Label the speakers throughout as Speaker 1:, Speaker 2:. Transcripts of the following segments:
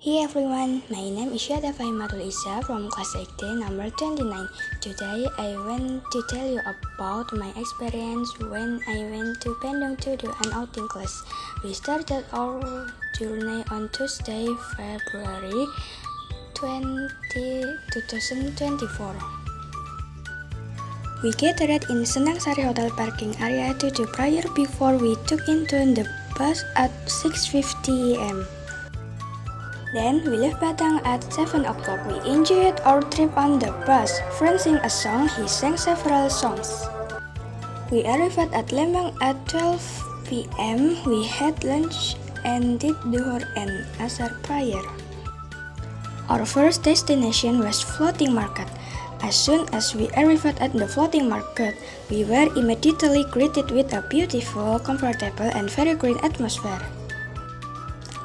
Speaker 1: Hey everyone, my name is Syada Fahimatul Isa from class 8 number 29. Today I want to tell you about my experience when I went to Bandung to do an outing class. We started our journey on Tuesday, February 2024. We gathered in Senang Sari Hotel parking area to do prayer before we took into the bus at 6:50 am. Then we left Batang at 7 o'clock. We enjoyed our trip on the bus. Friend sang a song, he sang several songs. We arrived at Lembang at 12 p.m. We had lunch and did Duhur and Asar prayer. Our first destination was Floating Market. As soon as we arrived at the floating market, we were immediately greeted with a beautiful, comfortable, and very green atmosphere.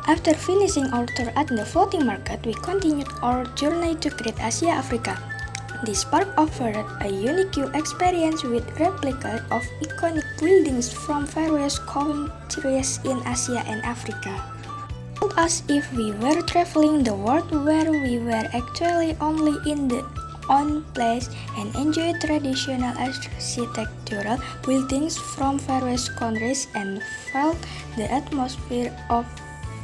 Speaker 1: After finishing our tour at the floating market, we continued our journey to Great Asia Africa. This park offered a unique experience with replica of iconic buildings from various countries in Asia and Africa. It felt as if we were traveling the world where we were actually only in the own place and enjoy traditional architectural buildings from various countries and felt the atmosphere of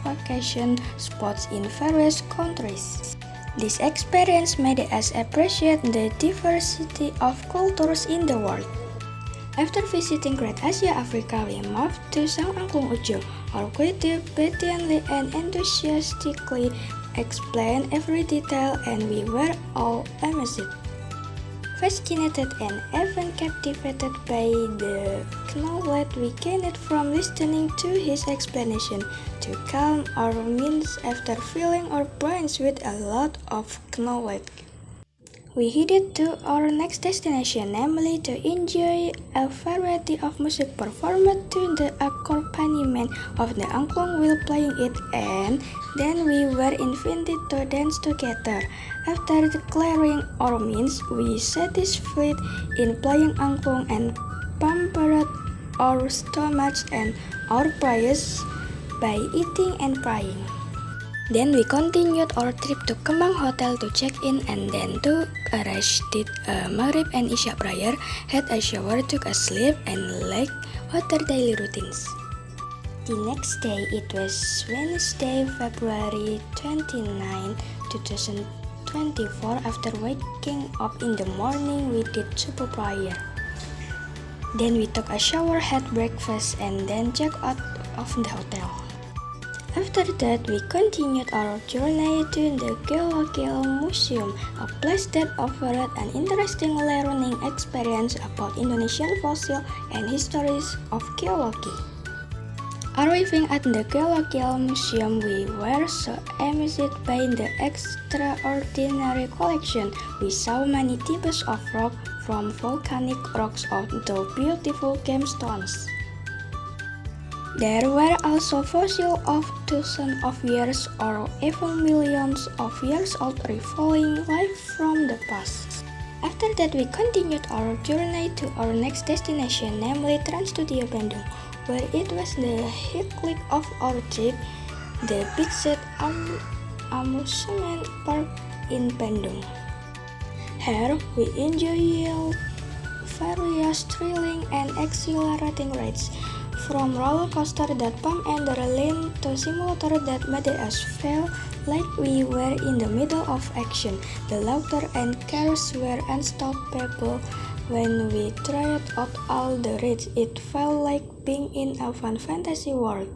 Speaker 1: vacation spots in various countries. This experience made us appreciate the diversity of cultures in the world. After visiting Great Asia Africa, we moved to Sang Angklung Ujo. Our guide patiently and enthusiastically explained every detail, and we were all amazed, fascinated, and even captivated by the knowledge we gained from listening to his explanation to calm our minds after filling our brains with a lot of knowledge. We headed to our next destination, namely to enjoy a variety of music performed to the accompaniment of the angklung while playing it, and then we were invited to dance together. After declaring our means, we satisfied in playing angklung and pampered our stomachs and our prayers by eating and praying. Then we continued our trip to Kemang Hotel to check in and then to arrange did a Maghrib and Isya prayer, had a shower, took a sleep, and like other daily routines. The next day, it was Wednesday, February 29, 2024. After waking up in the morning, we did subuh prayer. Then we took a shower, had breakfast, and then checked out of the hotel. After that, we continued our journey to the Geological Museum, a place that offered an interesting learning experience about Indonesian fossil and histories of geology. Arriving at the Geological Museum, we were so amazed by the extraordinary collection. We saw many types of rock, from volcanic rocks to beautiful gamestones. There were also fossils of thousands of years or even millions of years old revealing life from the past. After that, we continued our journey to our next destination, namely Trans Studio Bandung, where it was the highlight of our trip, the Big Set Amusement Park in Bandung. Here, we enjoyed various thrilling and exhilarating rides, from roller coaster that pump and adrenaline to simulator that made us feel like we were in the middle of action. The laughter and chaos were unstoppable when we tried out all the rides. It felt like being in a fun fantasy world.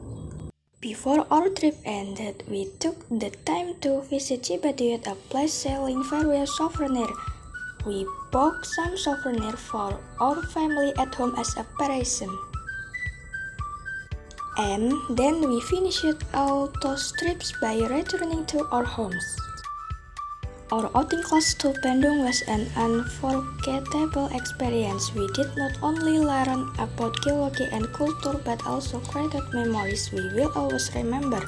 Speaker 1: Before our trip ended, we took the time to visit Cibaduyut, a place selling various souvenirs. We bought some souvenirs for our family at home as a present. And then we finished all those trips by returning to our homes. Our outing class to Bandung was an unforgettable experience. We did not only learn about geology and culture but also created memories we will always remember.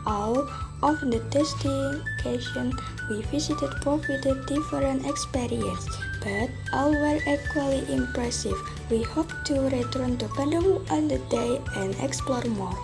Speaker 1: All of the destinations we visited provided different experiences, but all were equally impressive. We hope to return to Bandung on the day and explore more.